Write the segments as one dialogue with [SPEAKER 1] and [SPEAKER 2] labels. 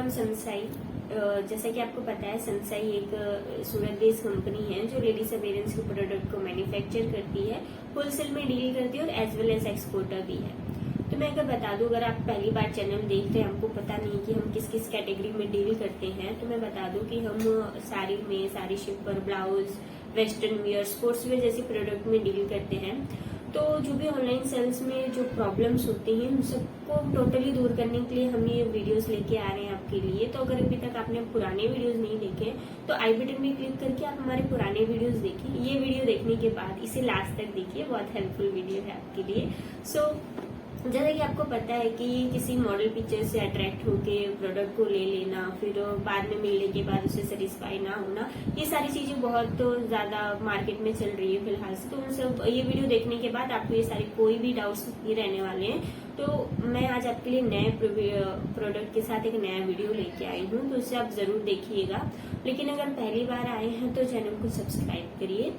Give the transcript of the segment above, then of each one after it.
[SPEAKER 1] From SUMSHY। जैसा कि आपको पता है, SUMSHY एक सूरत बेस्ड कंपनी है जो लेडीज अपेयरेंस के प्रोडक्ट को मैन्युफैक्चर करती है, होलसेल में डील करती है और एज वेल एज एक्सपोर्टर भी है। तो मैं अगर बता दूं, अगर आप पहली बार चैनल देख रहे हैं, हमको पता नहीं कि हम किस किस कैटेगरी में डील करते हैं, तो मैं बता दूं कि हम साड़ी में, sari शिपर, blouse, western wear, sports wear जैसे प्रोडक्ट में डील करते हैं। तो जो भी ऑनलाइन सेल्स में जो प्रॉब्लम्स होती हैं, उन सबको टोटली दूर करने के लिए हम ये वीडियोस लेके आ रहे हैं आपके लिए। तो अगर अभी तक आपने पुराने वीडियोस नहीं देखे तो आई बटन में क्लिक करके आप हमारे पुराने वीडियोस देखिए। ये वीडियो देखने के बाद इसे लास्ट तक देखिए, बहुत हेल्पफुल वीडियो है आपके लिए। जैसा कि आपको पता है कि किसी मॉडल पिक्चर से अट्रैक्ट होके प्रोडक्ट को ले लेना, फिर बाद में मिलने के बाद उसे सेटिस्फाई ना होना, ये सारी चीजें बहुत ज्यादा मार्केट में चल रही है फिलहाल से। तो उन सब ये वीडियो देखने के बाद आपको ये सारे कोई भी डाउट्स नहीं रहने वाले हैं। तो मैं आज आपके लिए नए प्रोडक्ट के साथ एक नया वीडियो लेके आई हूँ, तो उसे आप जरूर देखिएगा। लेकिन अगर पहली बार आए हैं तो चैनल को सब्सक्राइब करिए,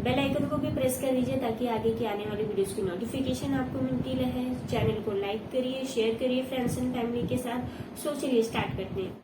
[SPEAKER 1] बेल आइकन को भी प्रेस कर दीजिए ताकि आगे की आने वाली वीडियोस की नोटिफिकेशन आपको मिलती रहे। चैनल को लाइक करिए, शेयर करिए फ्रेंड्स एंड फैमिली के साथ। सो चलिए स्टार्ट करते हैं।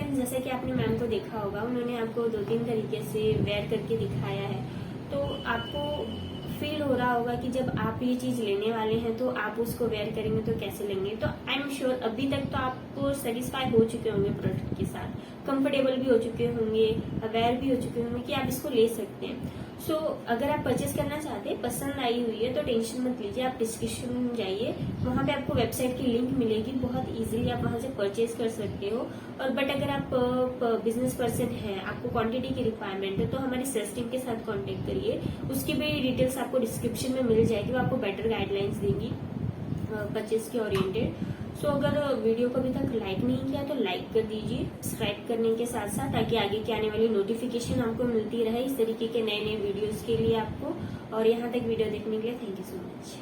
[SPEAKER 1] फ्रेंड्स, जैसा कि आपने मैम को देखा होगा, उन्होंने आपको 2-3 तरीके से वेयर करके दिखाया है, तो आपको फील हो रहा होगा कि जब आप ये चीज लेने वाले हैं तो आप उसको वेयर करेंगे तो कैसे लेंगे। तो आई एम श्योर अभी तक तो आपको सेटिस्फाई हो चुके होंगे प्रोडक्ट के साथ, कंफर्टेबल भी हो चुके होंगे, अवेयर भी हो चुके होंगे कि आप इसको ले सकते हैं। सो अगर आप परचेस करना चाहते हैं, पसंद आई हुई है तो टेंशन मत लीजिए, आप डिस्क्रिप्शन में जाइए, वहां पे आपको वेबसाइट की लिंक मिलेगी, बहुत इजीली आप वहां से परचेज कर सकते हो। और बट अगर आप बिजनेस पर्सन है, आपको क्वांटिटी की रिक्वायरमेंट है, तो हमारी सेल्स टीम के साथ कांटेक्ट करिए, उसकी भी डिटेल्स आपको डिस्क्रिप्शन में मिल जाएगी, वो आपको बेटर गाइडलाइंस देंगी परचेज के ओरिएंटेड। सो अगर वीडियो को अभी तक लाइक नहीं किया तो लाइक कर दीजिए, सब्सक्राइब करने के साथ साथ, ताकि आगे की आने वाली नोटिफिकेशन आपको मिलती रहे इस तरीके के नए नए वीडियोस के लिए आपको। और यहाँ तक वीडियो देखने के लिए थैंक यू सो मच।